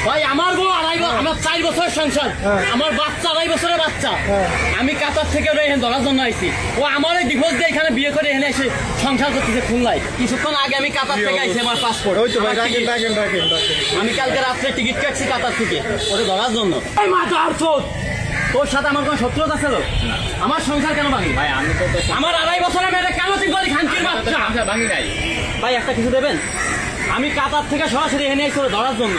ভাই আমার বউ আমার 4 বছরের সংসার, আমার বাচ্চা 2.5 বছরের বাচ্চা। আমি কাতার থেকে এখানে ধরার জন্য আইছি। ও আমার এই ডিভোর্স দিয়ে এখানে বিয়ে করে এখানে এসে সংসার করতেছে খুলনায়। কিছুক্ষণ আগে আমি কাতার থেকে আইছি, আমার পাসপোর্ট। আমি কালকে রাত্রে টিকিট কাটছি কাতার থেকে ওরে ধরার জন্য। তোর সাথে আমার কোনো শত্রুতা ছিল? আমার সংসার কেন ভাঙি? ভাই আমি তো আমার 2.5 বছরের মেয়েটা কেন তুই বলি খানকির বাচ্চা? ভাঙি নাই ভাই, একটা কিছু দেবেন? আমি কাতার থেকে সরাসরি এনে এসে ধরার জন্য।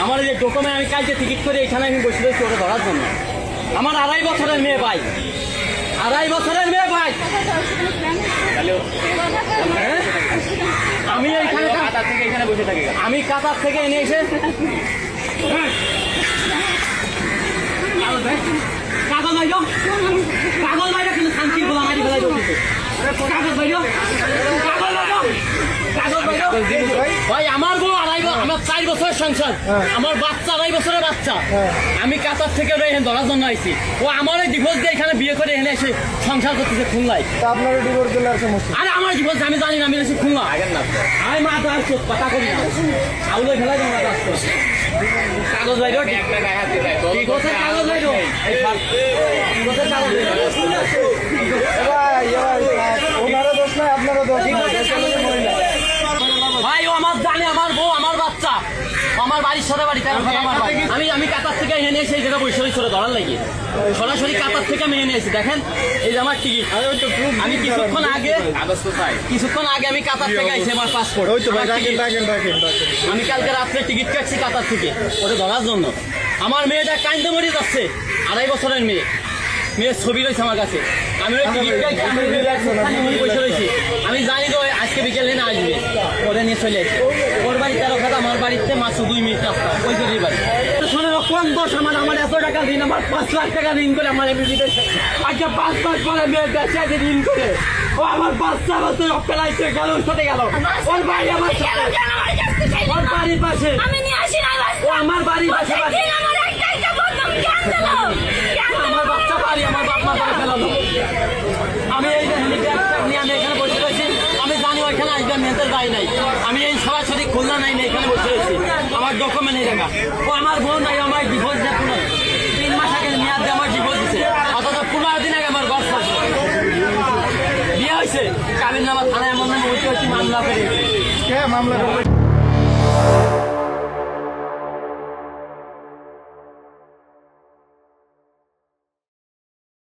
আমার এই যে ডকুমেন্ট আমি কালকে টিকিট করে এখানে আমি বসে রয়েছি ওরা ধরার জন্য। আমার 2.5 বছরের মেয়ে ভাই, 2.5 বছরের মেয়ে ভাই। আমি এইখানে কাতার থেকে এখানে বসে থাকি, আমি কাতার থেকে এনে এসে কাগজ বাইর, কাগজ বাইর, কিন্তু শান্তি বলা মারি ফেলাই দিচ্ছে। কাগজ বাইর, কাগজ বাইর, কাগজ বাইর। ভাই আমার বউ আমার 4 বছরের সংসার, আমার বাচ্চা 2.5 বছরের বাচ্চা। আমি কাতার থেকে এখানে ধরার জন্য আইছি। ও আমার এই ডিভোর্স দিয়ে এখানে বিয়ে করে এখানে এসে সংসার করতেছে খুলনায়। আপনার ডিভোর্স দিলে আর সমস্যা? আরে আমার ডিভোর্স আমি জানি না, আমি এসে খুলনা আমি মা দাস কথা করি না, আউলে ফেলাই দেবো না। কাগজ বাইর, ডিভোর্সের কাগজ বাইর, ডিভোর্সের কাগজ বাইর। ওনারও দোষ নাই, আপনারও দোষ নাই। ভাই ও আমার জানে, আমার বউ আমার বাচ্চা, আমার বাড়ির সাথে বাড়ি। আমি কাতার থেকে এনে এসে এই জায়গায় বসে রয়েছি ধরার লাগে। সরাসরি কাতার থেকে আমি এনে এসেছি। দেখেন এই যে আমার টিকিট। আমি কিছুক্ষণ আগে আমি কাতার থেকে আইছি, আমার পাসপোর্ট। আমি কালকে রাত্রে টিকিট কাটছি কাতার থেকে ওটা ধরার জন্য। আমার মেয়েটা কাইন্দে মরে যাচ্ছে, 2.5 বছরের মেয়ে। মেয়ের ছবি রয়েছে আমার কাছে। আমি ওই টিকিট কাটছি, আমি বসে রয়েছি। আমি জানি তো আজকে বিকেলে না আসবে, ওরে নিয়ে চলে আসছে। ওর বাড়ি 13 খাত, আমার বাড়িতে মাত্র 2 মিনিট রাস্তা, ওই জন্য বাড়ি। শোনো কোন দোষ আমার এত টাকা ঋণ, আমার 5 লাখ টাকা ঋণ করে আমার বিদেশে আজকে 5 মাস পরে মেয়ে বেঁচে আছে ঋণ করে। ও আমার বাচ্চা বাচ্চা পেলাইছে গেল, ছুটে গেল। ওর বাড়ি আমার ওর বাড়ির পাশে, ও আমার বাড়ির পাশে। আমার বাচ্চা বাড়ি, আমার বাপ মা বাড়ি ফেলালো। আমি এই হ্যান্ডিক্যাপ নিয়ে আমি এখানে বসে রয়েছি। আমি জানি ওইখানে আসবে, মেয়েদের বাড়ি নাই। আমি এই সরাসরি খুলনা নাই না, এখানে বসে রয়েছি। আমার ডকুমেন্ট এই জায়গা। ও আমার বোন নাই, আমার ডিভোর্স দেয় 3 মাস আগে মেয়াদ দিয়ে আমার ডিভোর্স দিচ্ছে। অথচ 15 দিন আগে আমার ঘর ছাড়ছে, বিয়ে হয়েছে। কাবিন নামা থানায় এমন নামে মামলা করে মামলা